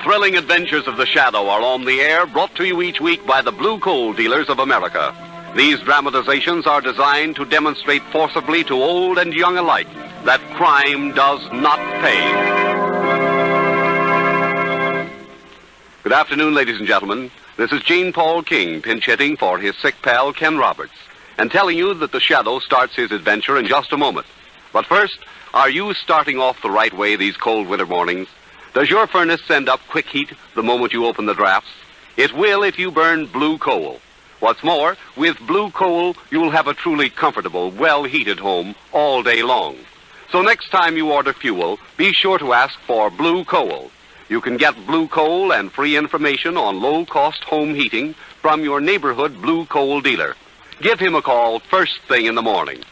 Thrilling adventures of the Shadow are on the air, brought to you each week by the Blue Coal Dealers of America. These dramatizations are designed to demonstrate forcibly to old and young alike that crime does not pay. Good afternoon, ladies and gentlemen. This is Gene Paul King, pinch hitting for his sick pal, Ken Roberts, and telling you that the Shadow starts his adventure in just a moment. But first, are you starting off the right way these cold winter mornings? Does your furnace send up quick heat the moment you open the drafts? It will if you burn blue coal. What's more, with blue coal, you'll have a truly comfortable, well-heated home all day long. So next time you order fuel, be sure to ask for blue coal. You can get blue coal and free information on low-cost home heating from your neighborhood blue coal dealer. Give him a call first thing in the morning.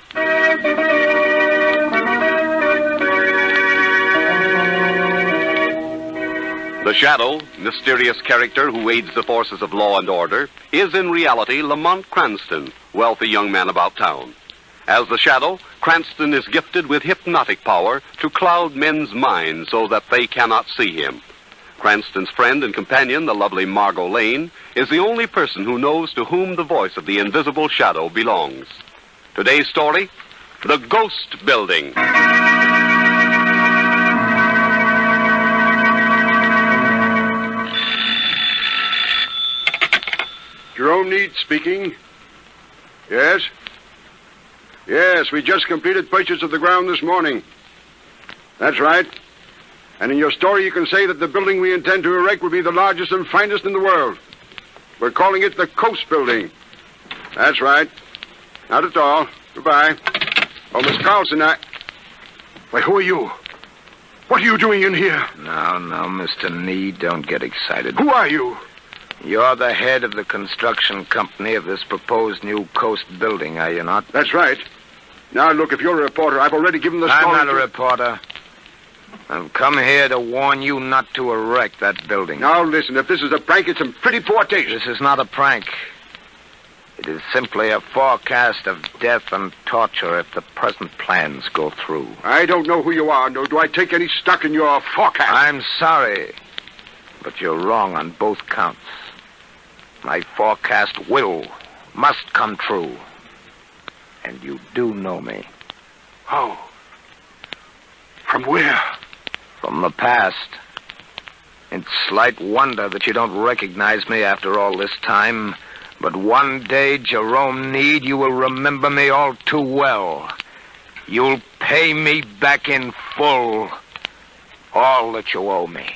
The Shadow, mysterious character who aids the forces of law and order, is in reality Lamont Cranston, wealthy young man about town. As the Shadow, Cranston is gifted with hypnotic power to cloud men's minds so that they cannot see him. Cranston's friend and companion, the lovely Margot Lane, is the only person who knows to whom the voice of the invisible Shadow belongs. Today's story, The Ghost Building. Jerome Need speaking. Yes? Yes, we just completed purchase of the ground this morning. That's right. And in your story you can say that the building we intend to erect will be the largest and finest in the world. We're calling it the Coast Building. That's right. Not at all. Goodbye. Oh, Miss Carlson, Why, who are you? What are you doing in here? No, Mr. Need, don't get excited. Who are you? You're the head of the construction company of this proposed new Coast Building, are you not? That's right. Now, look, if you're a reporter, I've already given the story. I'm not a reporter. I've come here to warn you not to erect that building. Now, listen, if this is a prank, it's in pretty poor taste. This is not a prank. It is simply a forecast of death and torture if the present plans go through. I don't know who you are, nor do I take any stock in your forecast. I'm sorry, but you're wrong on both counts. My forecast must come true. And you do know me. How? From where? From the past. It's slight wonder that you don't recognize me after all this time. But one day, Jerome Need, you will remember me all too well. You'll pay me back in full all that you owe me.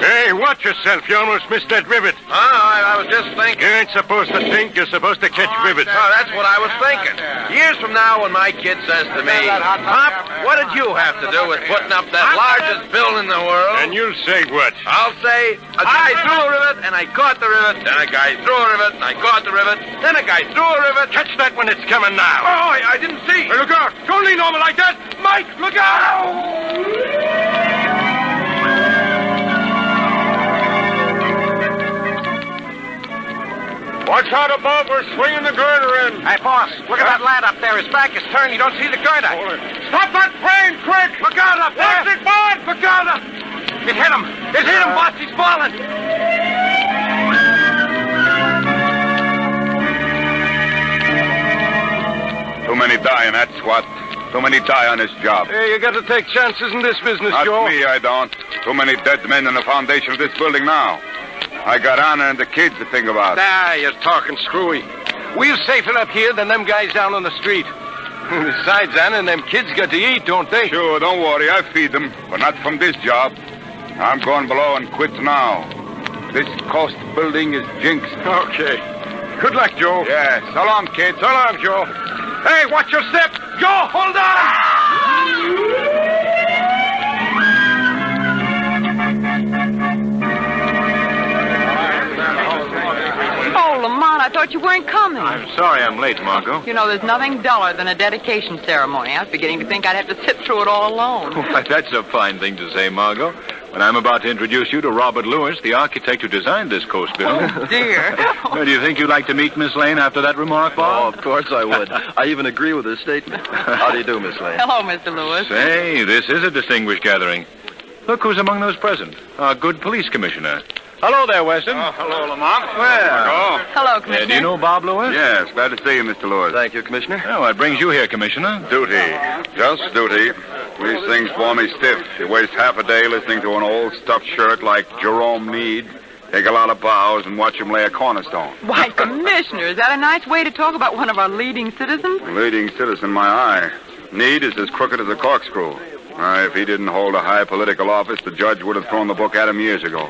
Hey, watch yourself. You almost missed that rivet. I was just thinking. You ain't supposed to think. You're supposed to catch rivets. Oh, that's what I was thinking. Years from now, when my kid says to me, Pop, what did you have to do with putting up that largest building in the world? And you'll say what? I'll say, a guy threw a rivet, and I caught the rivet. Then a guy threw a rivet, and I caught the rivet. Then a guy threw a rivet. Catch that when it's coming now. Oh, I didn't see. Hey, look out. Don't lean over like that. Mike, look out. Watch out above, we're swinging the girder in. Hey, boss, look at that lad up there. His back is turned. You don't see the girder. Stop that crane, quick! Look out up there. Watch it, boss! Look out up. It hit him. It hit him, boss. He's falling. Too many dying, that's what. Too many die on this job. Hey, you got to take chances in this business, Not Joe. me, I don't. Too many dead men in the foundation of this building now. I got Anna and the kids to think about. Ah, you're talking screwy. We're safer up here than them guys down on the street. Besides, Anna and them kids got to eat, don't they? Sure, don't worry, I feed them, but not from this job. I'm going below and quit now. This coast building is jinxed. Okay. Good luck, Joe. Yeah, so long, kid. So long, Joe. Hey, watch your step. Joe, hold on! Oh, Lamont, I thought you weren't coming. I'm sorry I'm late, Margot. You know, there's nothing duller than a dedication ceremony. I was beginning to think I'd have to sit through it all alone. Why, that's a fine thing to say, Margot. When I'm about to introduce you to Robert Lewis, the architect who designed this coast building. Oh, dear. Do you think you'd like to meet Miss Lane after that remark, Oh, Bob? of course I would. I even agree with his statement. How do you do, Miss Lane? Hello, Mr. Lewis. Say, this is a distinguished gathering. Look who's among those present. Our good police commissioner. Hello there, Weston. Hello, Lamont. Hello, Commissioner. Do you know Bob Lewis? Yes, glad to see you, Mr. Lewis. Thank you, Commissioner. Oh, what brings you here, Commissioner? Duty. Just duty. These things bore me stiff. You waste half a day listening to an old stuffed shirt like Jerome Need, take a lot of bows, and watch him lay a cornerstone. Why, Commissioner, is that a nice way to talk about one of our leading citizens? Leading citizen, my eye. Need is as crooked as a corkscrew. If he didn't hold a high political office, the judge would have thrown the book at him years ago.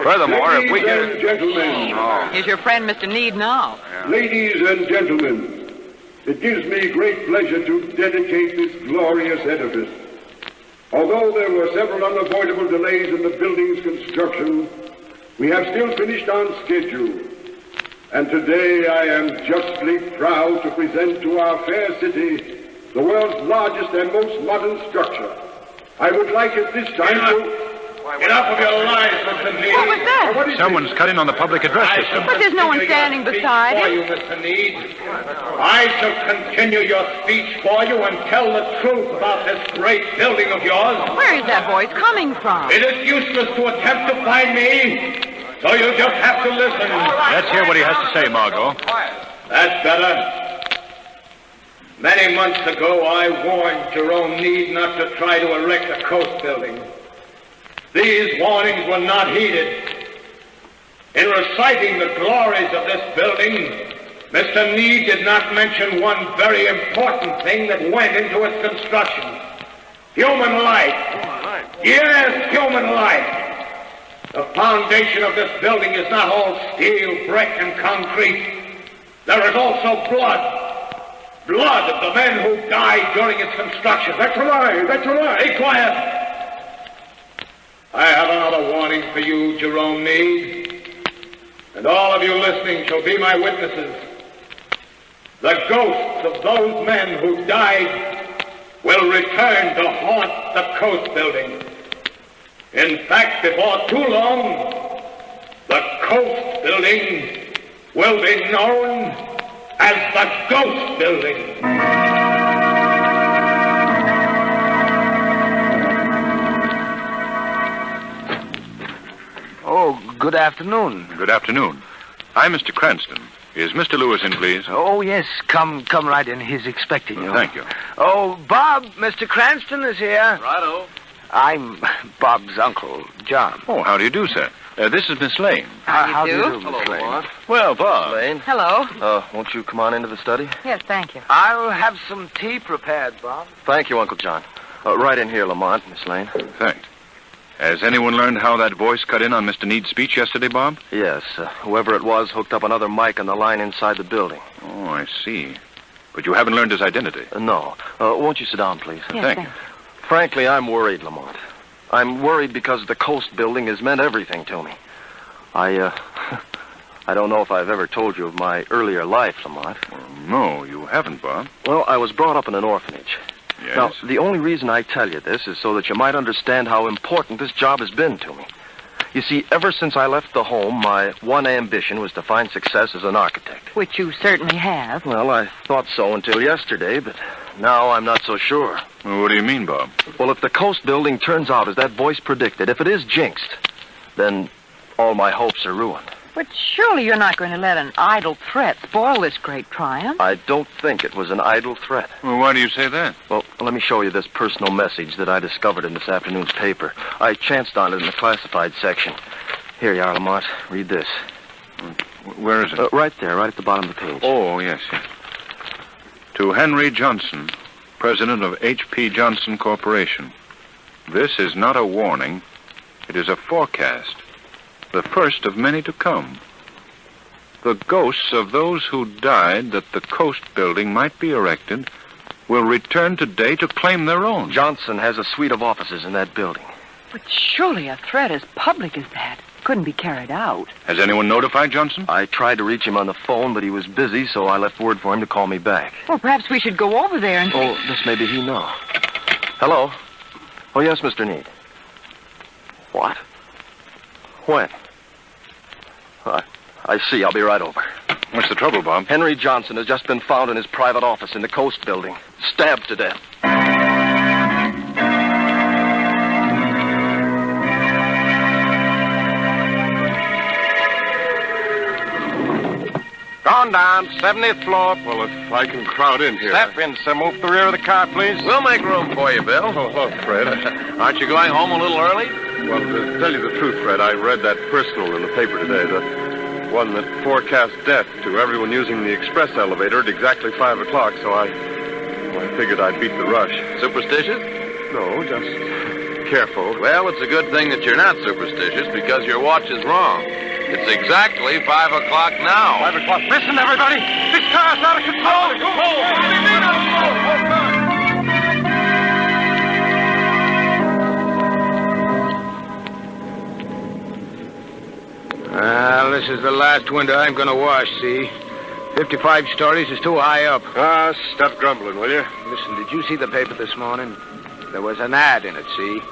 Furthermore, if we Ladies and gentlemen, Here's your friend, Mr. Need, now. ladies and gentlemen, it gives me great pleasure to dedicate this glorious edifice. Although there were several unavoidable delays in the building's construction, we have still finished on schedule. And today I am justly proud to present to our fair city the world's largest and most modern structure. I would like at this time to... Get off of your lies, Mr. Need. What was that? What is Someone's cut in on the public address system. But there's no one standing beside For him. you, Mr. Need. I shall continue your speech for you and tell the truth about this great building of yours. Where is that voice coming from? It is useless to attempt to find me, so you just have to listen. Let's hear what he has to say, Margot. That's better. Many months ago, I warned Jerome Need not to try to erect a coast building. These warnings were not heeded. In reciting the glories of this building, Mr. Need did not mention one very important thing that went into its construction. Human life. Yes, human life. The foundation of this building is not all steel, brick, and concrete. There is also blood. Blood of the men who died during its construction. That's a lie. That's a lie. Be quiet. I have another warning for you, Jerome Need. And all of you listening shall be my witnesses. The ghosts of those men who died will return to haunt the coast building. In fact, before too long, the coast building will be known as the Ghost Building. Oh, good afternoon. Good afternoon. I'm Mr. Cranston. Is Mr. Lewis in, please? Oh, yes. Come right in. He's expecting you. Thank you. Oh, Bob, Mr. Cranston is here. Righto. I'm Bob's uncle, John. Oh, how do you do, sir? This is Miss Lane. How do you do? Miss Hello, Lane? Lamont. Well, Bob. Lane. Hello. Won't you come on into the study? Yes, thank you. I'll have some tea prepared, Bob. Thank you, Uncle John. Right in here, Lamont, Miss Lane. Thanks. Has anyone learned how that voice cut in on Mr. Need's speech yesterday, Bob? Yes, whoever it was hooked up another mic on the line inside the building. Oh, I see. But you haven't learned his identity. No. Won't you sit down, please? Yes, Thank thank you. Frankly, I'm worried, Lamont. I'm worried because the coast building has meant everything to me. I don't know if I've ever told you of my earlier life, Lamont. No, you haven't, Bob. Well, I was brought up in an orphanage. Yes. Now, the only reason I tell you this is so that you might understand how important this job has been to me. You see, ever since I left the home, my one ambition was to find success as an architect. Which you certainly have. Well, I thought so until yesterday, but now I'm not so sure. Well, what do you mean, Bob? Well, if the coast building turns out as that voice predicted, if it is jinxed, then all my hopes are ruined. But surely you're not going to let an idle threat spoil this great triumph. I don't think it was an idle threat. Well, why do you say that? Well, let me show you this personal message that I discovered in this afternoon's paper. I chanced on it in the classified section. Here you are, Lamont. Read this. Where is it? Right there, right at the bottom of the page. Oh, yes. To Henry Johnson, president of H.P. Johnson Corporation. This is not a warning. It is a forecast, the first of many to come. The ghosts of those who died that the Coast Building might be erected will return today to claim their own. Johnson has a suite of offices in that building. But surely a threat as public as that couldn't be carried out. Has anyone notified Johnson? I tried to reach him on the phone, but he was busy, so I left word for him to call me back. Well, perhaps we should go over there and... Oh, this maybe he know. Hello? Oh, yes, Mr. Need. What? When? I see. I'll be right over. What's the trouble, Bob? Henry Johnson has just been found in his private office in the Coast Building, stabbed to death. Gone down, 70th floor. Well, if I can crowd in here. Step in, sir. Move to the rear of the car, please. We'll make room for you, Bill. Oh, hello, Fred. Aren't you going home a little early? Well, to tell you the truth, Fred, I read that personal in the paper today, the one that forecasts death to everyone using the express elevator at exactly 5 o'clock, so I figured I'd beat the rush. Superstitious? No, just careful. Well, it's a good thing that you're not superstitious because your watch is wrong. It's exactly 5 o'clock now. 5 o'clock. Listen, everybody. This car's out of control. Well, this is the last window I'm going to wash, see? 55 stories is too high up. Stop grumbling, will you? Listen, did you see the paper this morning? There was an ad in it, see?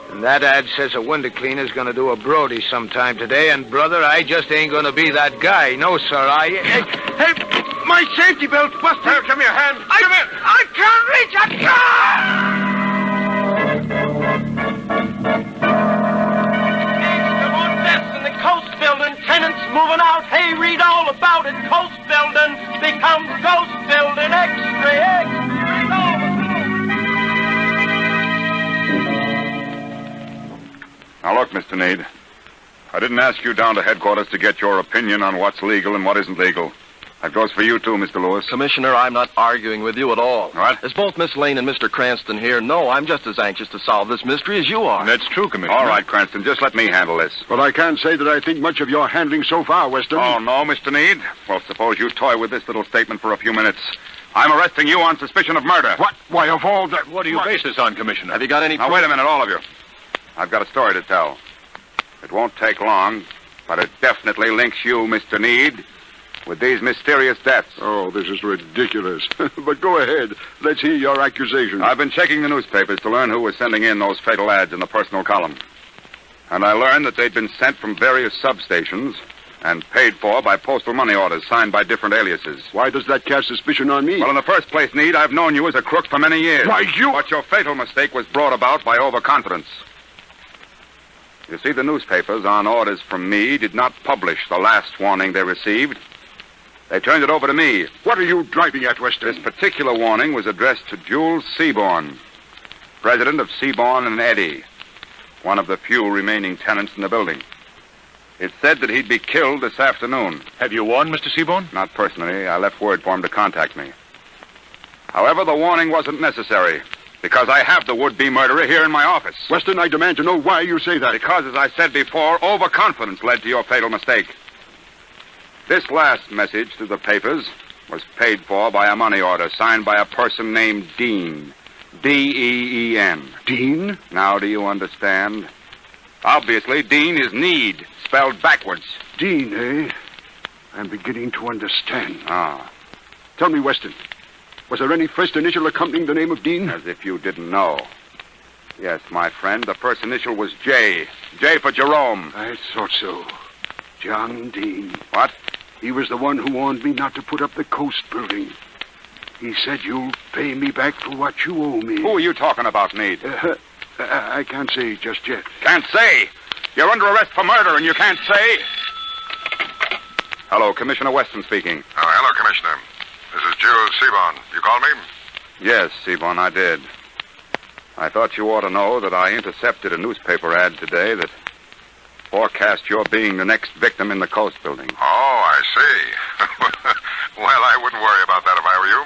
And that ad says a window cleaner's going to do a Brody sometime today, and, brother, I just ain't going to be that guy. No, sir, Hey, my safety belt's busted. Here, give me a hand. Come here. I can't reach. I can't! In the Coast Building, tenants moving out. Hey, read all about it. Coast Building becomes Ghost Building. Extra, extra. Read all about it. Now, look, Mr. Need. I didn't ask you down to headquarters to get your opinion on what's legal and what isn't legal. That goes for you, too, Mr. Lewis. Commissioner, I'm not arguing with you at all. What? As both Miss Lane and Mr. Cranston here know, I'm just as anxious to solve this mystery as you are. That's true, Commissioner. All right, Cranston, just let me handle this. But I can't say that I think much of your handling so far, Weston. Oh, no, Mr. Need? Well, suppose you toy with this little statement for a few minutes. I'm arresting you on suspicion of murder. What? Why, of all that... What do you base this on, Commissioner? Have you got any... Now, wait a minute, all of you. I've got a story to tell. It won't take long, but it definitely links you, Mr. Need, with these mysterious deaths. Oh, this is ridiculous. But go ahead. Let's hear your accusation. I've been checking the newspapers to learn who was sending in those fatal ads in the personal column. And I learned that they'd been sent from various substations and paid for by postal money orders signed by different aliases. Why does that cast suspicion on me? Well, in the first place, Need, I've known you as a crook for many years. Why, you... But your fatal mistake was brought about by overconfidence. You see, the newspapers, on orders from me, did not publish the last warning they received. They turned it over to me. What are you driving at, Weston? This particular warning was addressed to Jules Seaborn, president of Seaborn and Eddy, one of the few remaining tenants in the building. It said that he'd be killed this afternoon. Have you warned Mr. Seaborn? Not personally. I left word for him to contact me. However, the warning wasn't necessary, because I have the would-be murderer here in my office. Weston, I demand to know why you say that. Because, as I said before, overconfidence led to your fatal mistake. This last message to the papers was paid for by a money order signed by a person named Dean. D-E-E-N. Dean? Now do you understand? Obviously, Dean is Need, spelled backwards. Dean, eh? I'm beginning to understand. Ah. Tell me, Weston, was there any first initial accompanying the name of Dean? As if you didn't know. Yes, my friend, the first initial was J. J for Jerome. I thought so. John Dean. What? He was the one who warned me not to put up the Coast Building. He said you'll pay me back for what you owe me. Who are you talking about, Need? I can't say just yet. Can't say? You're under arrest for murder and you can't say? Hello, Commissioner Weston speaking. Oh, hello, Commissioner. This is Jules Seaborn. You called me? Yes, Seaborn, I did. I thought you ought to know that I intercepted a newspaper ad today that forecast your being the next victim in the Coast Building. Oh, I see. Well, I wouldn't worry about that if I were you.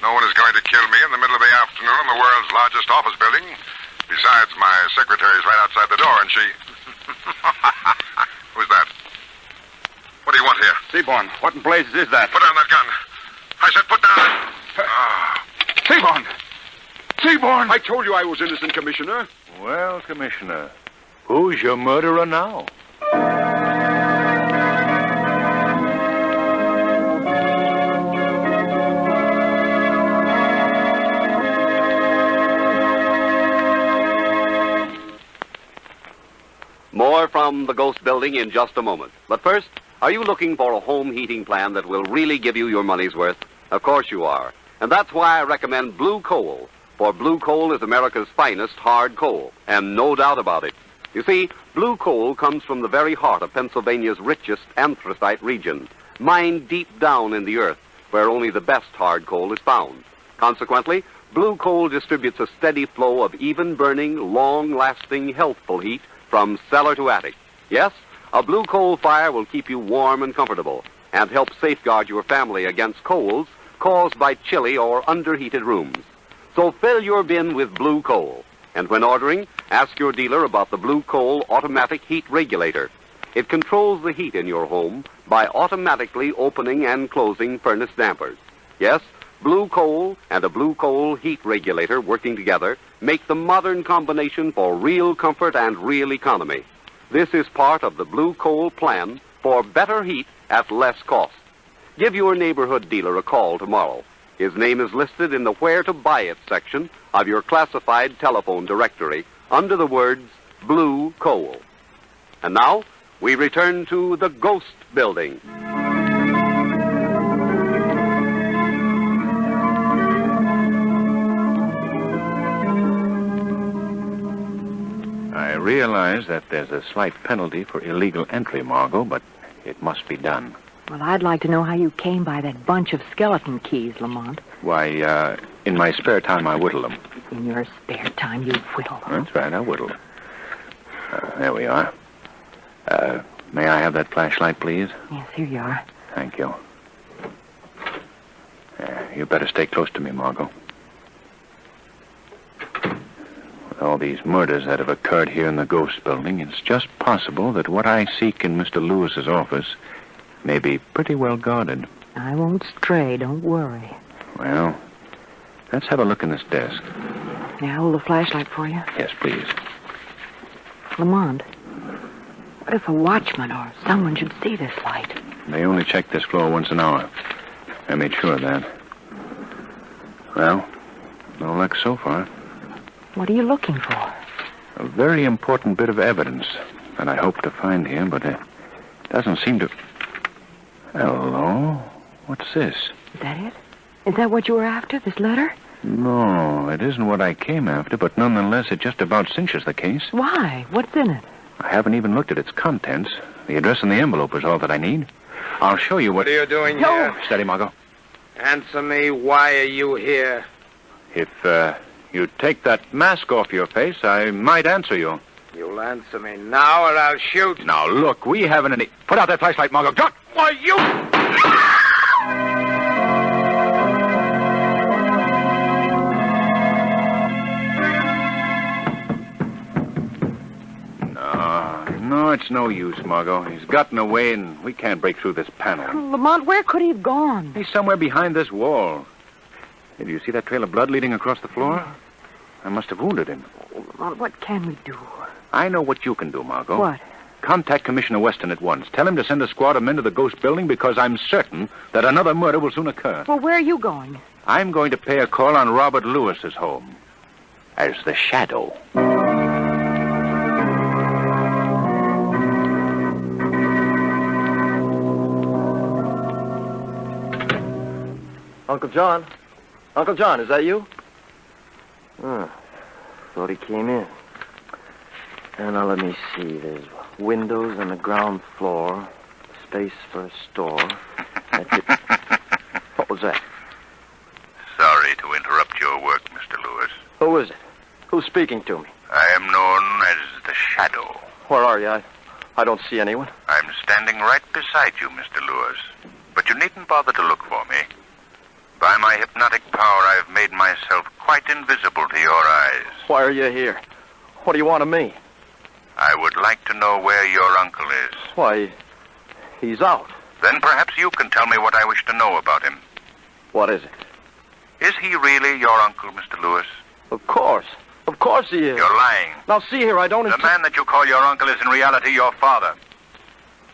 No one is going to kill me in the middle of the afternoon in the world's largest office building. Besides, my secretary's right outside the door, and she... Who's that? What do you want here? Seaborn, what in blazes is that? Put down that gun. I said put down. Seaborn! Seaborn! I told you I was innocent, Commissioner. Well, Commissioner, who's your murderer now? More from the Ghost Building in just a moment. But first, are you looking for a home heating plan that will really give you your money's worth? Of course you are. And that's why I recommend Blue Coal. For Blue Coal is America's finest hard coal. And no doubt about it. You see, Blue Coal comes from the very heart of Pennsylvania's richest anthracite region, mined deep down in the earth, where only the best hard coal is found. Consequently, Blue Coal distributes a steady flow of even-burning, long-lasting, healthful heat from cellar to attic. Yes, a Blue Coal fire will keep you warm and comfortable and help safeguard your family against colds caused by chilly or underheated rooms. So fill your bin with Blue Coal. And when ordering, ask your dealer about the Blue Coal automatic heat regulator. It controls the heat in your home by automatically opening and closing furnace dampers. Yes, Blue Coal and a Blue Coal heat regulator working together make the modern combination for real comfort and real economy. This is part of the Blue Coal plan for better heat at less cost. Give your neighborhood dealer a call tomorrow. His name is listed in the Where to Buy It section of your classified telephone directory under the words Blue Coal. And now, we return to the Ghost Building. I realize that there's a slight penalty for illegal entry, Margot, but it must be done. Well, I'd like to know how you came by that bunch of skeleton keys, Lamont. Why, in my spare time, I whittle them. In your spare time, you whittle them. That's right, I whittle. There we are. May I have that flashlight, please? Yes, here you are. Thank you. You better stay close to me, Margot. With all these murders that have occurred here in the Ghost Building, it's just possible that what I seek in Mr. Lewis's office may be pretty well guarded. I won't stray, don't worry. Well, let's have a look in this desk. May I hold the flashlight for you? Yes, please. Lamont, what if a watchman or someone should see this light? They only check this floor once an hour. I made sure of that. Well, no luck so far. What are you looking for? A very important bit of evidence that I hope to find here, but it doesn't seem to... Hello? What's this? Is that it? Is that what you were after, this letter? No, it isn't what I came after, but nonetheless, it just about cinches the case. Why? What's in it? I haven't even looked at its contents. The address in the envelope is all that I need. I'll show you what... What are you doing here? Steady, Margot. Answer me, why are you here? If, you take that mask off your face, I might answer you. You'll answer me now or I'll shoot. Now, look, we haven't any... Put out that flashlight, Margot. Don't... Why, you... No, it's no use, Margot. He's gotten away, and we can't break through this panel. Oh, Lamont, where could he have gone? He's somewhere behind this wall. Hey, do you see that trail of blood leading across the floor? I must have wounded him. Oh, Lamont, what can we do? I know what you can do, Margot. What? Contact Commissioner Weston at once. Tell him to send a squad of men to the Ghost Building because I'm certain that another murder will soon occur. Well, where are you going? I'm going to pay a call on Robert Lewis's home as the Shadow. Uncle John? Uncle John, is that you? Thought he came in. And now let me see. There's windows on the ground floor, space for a store. That's it. What was that? Sorry to interrupt your work, Mr. Lewis. Who is it? Who's speaking to me? I am known as the Shadow. Where are you? I don't see anyone. I'm standing right beside you, Mr. Lewis. But you needn't bother to look for me. By my hypnotic power, I've made myself quite invisible to your eyes. Why are you here? What do you want of me? I would like to know where your uncle is. Why, he's out. Then perhaps you can tell me what I wish to know about him. What is it? Is he really your uncle, Mr. Lewis? Of course. Of course he is. You're lying. Now, see here, I don't... The man that you call your uncle is in reality your father.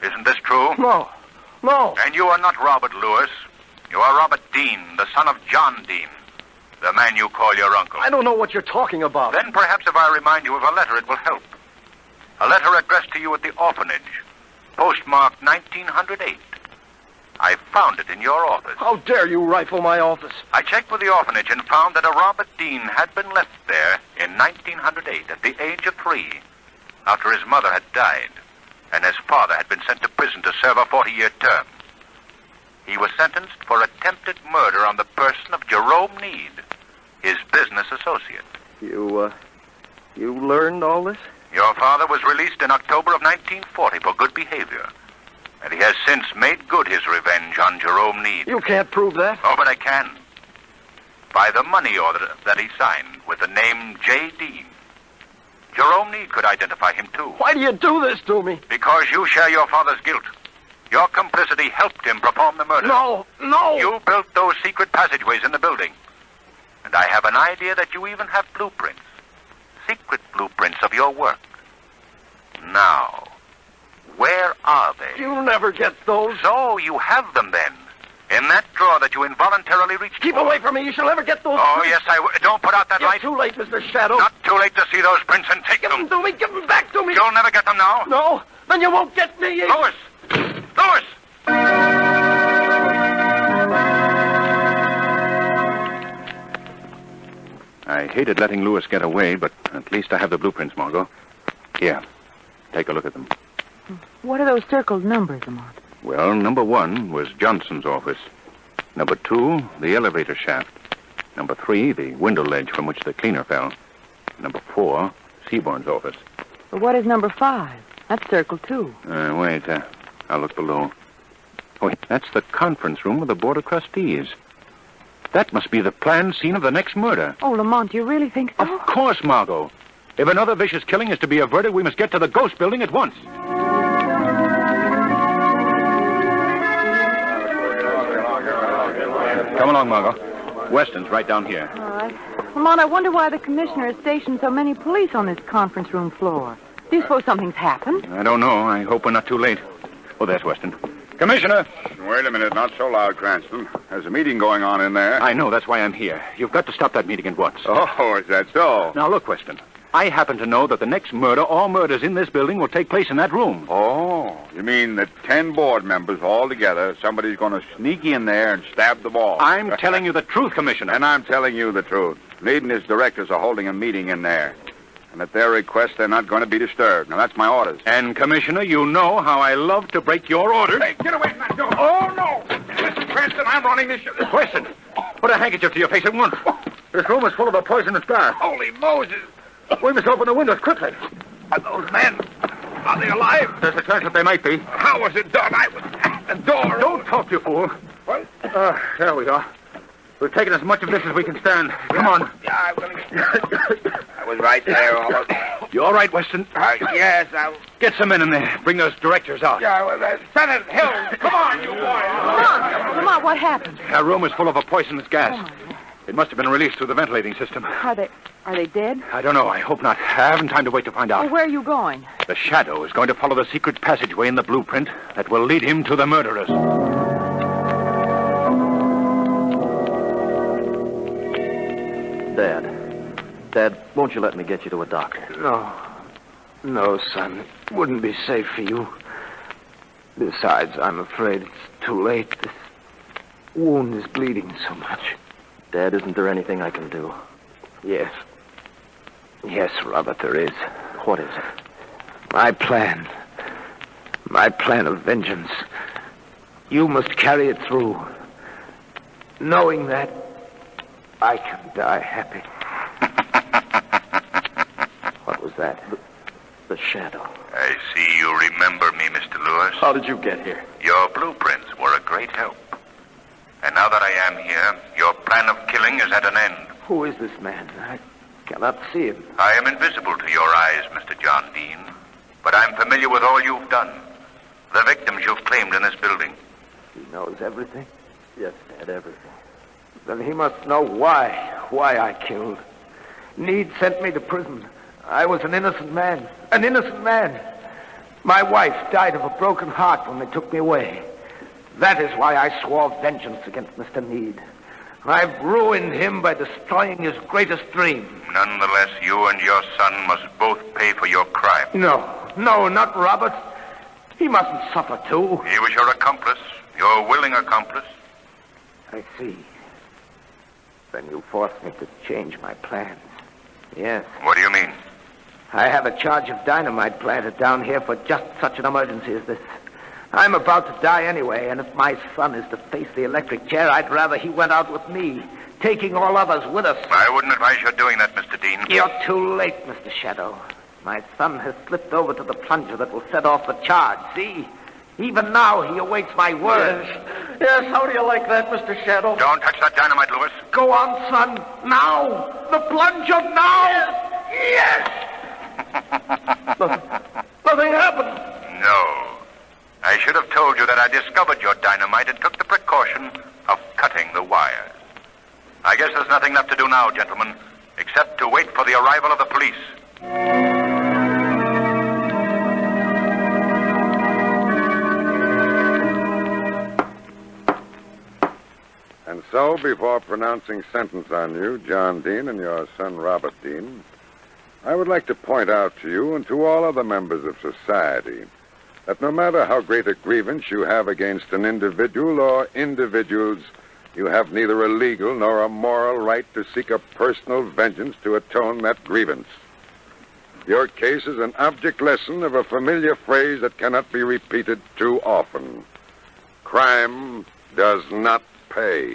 Isn't this true? No. No. And you are not Robert Lewis. You are Robert Dean, the son of John Dean, the man you call your uncle. I don't know what you're talking about. Then perhaps if I remind you of a letter, it will help. A letter addressed to you at the orphanage, postmarked 1908. I found it in your office. How dare you rifle my office? I checked with the orphanage and found that a Robert Dean had been left there in 1908 at the age of 3, after his mother had died, and his father had been sent to prison to serve a 40-year term. He was sentenced for attempted murder on the person of Jerome Need, his business associate. You learned all this? Your father was released in October of 1940 for good behavior, and he has since made good his revenge on Jerome Need. You can't prove that. Oh, but I can. By the money order that he signed with the name J. Dean. Jerome Need could identify him, too. Why do you do this to me? Because you share your father's guilt. Your complicity helped him perform the murder. No. You built those secret passageways in the building. And I have an idea that you even have blueprints. Secret blueprints of your work. Now, where are they? You'll never get those. So you have them then. In that drawer that you involuntarily reached Keep for. away from me. You shall never get those Oh, prints. yes, I will. Don't put out that You're light. too late, Mr. Shadow. Not too late to see those prints and take Give them. them to me. Give them back to me. You'll never get them now. No. Then you won't get me. Lewis! Lewis! I hated letting Lewis get away, but at least I have the blueprints, Margot. Here, take a look at them. What are those circled numbers, Lamont? Well, number 1 was Johnson's office. Number 2, the elevator shaft. Number 3, the window ledge from which the cleaner fell. Number 4, Seaborn's office. But what is number 5? That's circled, too. Wait, I'll look below. Wait, that's the conference room of the Board of Trustees. That must be the planned scene of the next murder. Oh, Lamont, you really think so? Of course, Margot. If another vicious killing is to be averted, we must get to the ghost building at once. Come along, Margot. Weston's right down here. All right. Lamont, I wonder why the commissioner has stationed so many police on this conference room floor. Do you suppose something's happened? I don't know. I hope we're not too late. Oh, there's Weston. Commissioner! Wait a minute. Not so loud, Cranston. There's a meeting going on in there. I know. That's why I'm here. You've got to stop that meeting at once. Oh, is that so? Now, look, Weston. I happen to know that the next murder, all murders in this building, will take place in that room. Oh, you mean that 10 board members all together, somebody's going to sneak in there and stab the ball? I'm telling you the truth, Commissioner. And I'm telling you the truth. Need and his directors are holding a meeting in there. And at their request, they're not going to be disturbed. Now, that's my orders. And, Commissioner, you know how I love to break your orders. Hey, get away from that door. Oh, no. Listen, Cranston, I'm running this... Weston, put a handkerchief to your face at once. This room is full of a poisonous gas. Holy Moses. We must open the windows quickly. Are those men... Are they alive? There's a chance that they might be. How was it done? I was at the door. Don't talk, you fool. What? There we are. We've taken as much of this as we can stand. Come on. Yeah, I was right there all of... You all right, Weston? Yes, I... Get some men in there. Bring those directors out. Yeah, Senate Hill, come on, you boys. Lamont, what happened? Our room is full of a poisonous gas. It must have been released through the ventilating system. Are they dead? I don't know. I hope not. I haven't time to wait to find out. Oh, where are you going? The Shadow is going to follow the secret passageway in the blueprint that will lead him to the murderers. Dad, won't you let me get you to a doctor? No, son. It wouldn't be safe for you. Besides, I'm afraid it's too late. This wound is bleeding so much. Dad, isn't there anything I can do? Yes. Yes, Robert, there is. What is it? My plan. My plan of vengeance. You must carry it through. Knowing that, I can die happy. What was that? The Shadow. I see you remember me, Mr. Lewis. How did you get here? Your blueprints were a great help. And now that I am here, your plan of killing is at an end. Who is this man? I cannot see him. I am invisible to your eyes, Mr. John Dean. but I'm familiar with all you've done. The victims you've claimed in this building. He knows everything? Yes, Dad, everything. Then he must know why I killed. Need sent me to prison. I was an innocent man. An innocent man. My wife died of a broken heart when they took me away. That is why I swore vengeance against Mr. Need. I've ruined him by destroying his greatest dream. Nonetheless, you and your son must both pay for your crime. No, not Robert. He mustn't suffer too. He was your accomplice, your willing accomplice. I see. Then you forced me to change my plans. Yes. What do you mean? I have a charge of dynamite planted down here for just such an emergency as this. I'm about to die anyway, and if my son is to face the electric chair, I'd rather he went out with me, taking all others with us. I wouldn't advise your doing that, Mr. Dean. You're too late, Mr. Shadow. My son has slipped over to the plunger that will set off the charge. See? Even now, he awaits my words. Yes, how do you like that, Mr. Shadow? Don't touch that dynamite, Lewis. Go on, son. Now! The plunger, now! Yes! Nothing happened. No. I should have told you that I discovered your dynamite and took the precaution of cutting the wires. I guess there's nothing left to do now, gentlemen, except to wait for the arrival of the police. And so, before pronouncing sentence on you, John Dean, and your son, Robert Dean, I would like to point out to you and to all other members of society that no matter how great a grievance you have against an individual or individuals, you have neither a legal nor a moral right to seek a personal vengeance to atone that grievance. Your case is an object lesson of a familiar phrase that cannot be repeated too often. Crime does not pay.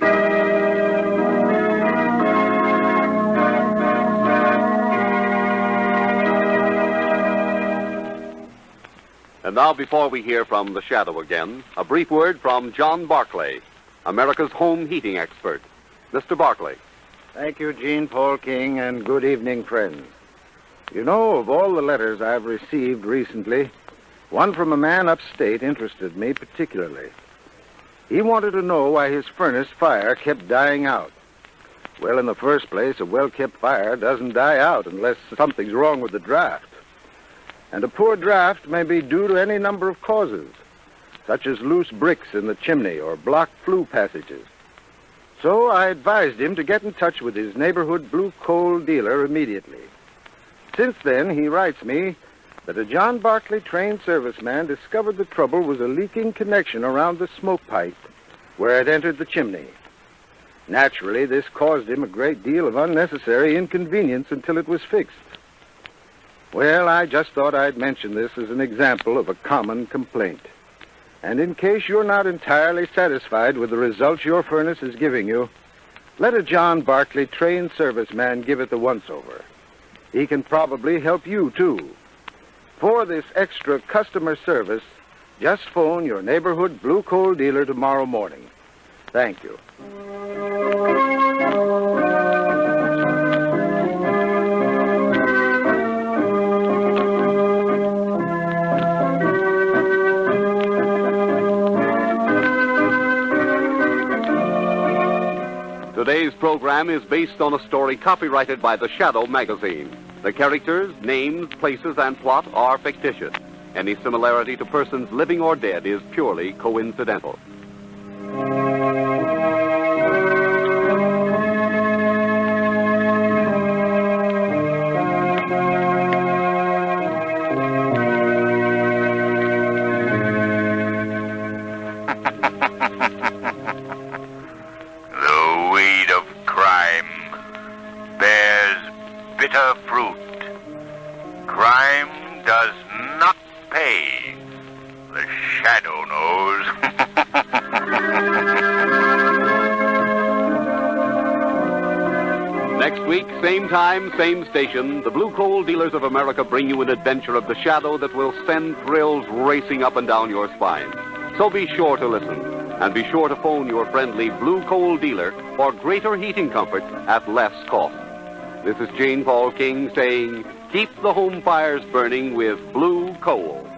And now, before we hear from the Shadow again, a brief word from John Barclay, America's home heating expert. Mr. Barclay. Thank you, Gene Paul King, and good evening, friends. You know, of all the letters I've received recently, one from a man upstate interested me particularly. He wanted to know why his furnace fire kept dying out. Well, in the first place, a well-kept fire doesn't die out unless something's wrong with the draft. And a poor draft may be due to any number of causes, such as loose bricks in the chimney or blocked flue passages. So I advised him to get in touch with his neighborhood blue coal dealer immediately. Since then, he writes me that a John Barclay trained serviceman discovered the trouble was a leaking connection around the smoke pipe where it entered the chimney. Naturally, this caused him a great deal of unnecessary inconvenience until it was fixed. Well, I just thought I'd mention this as an example of a common complaint. And in case you're not entirely satisfied with the results your furnace is giving you, let a John Barclay trained serviceman give it the once-over. He can probably help you, too. For this extra customer service, just phone your neighborhood blue coal dealer tomorrow morning. Thank you. Today's program is based on a story copyrighted by The Shadow magazine. The characters, names, places, and plot are fictitious. Any similarity to persons living or dead is purely coincidental. bitter fruit. Crime does not pay. The Shadow knows. Next week, same time, same station, the Blue Coal Dealers of America bring you an adventure of the Shadow that will send thrills racing up and down your spine. So be sure to listen, and be sure to phone your friendly Blue Coal dealer for greater heating comfort at less cost. This is Gene Paul King saying, keep the home fires burning with Blue Coal.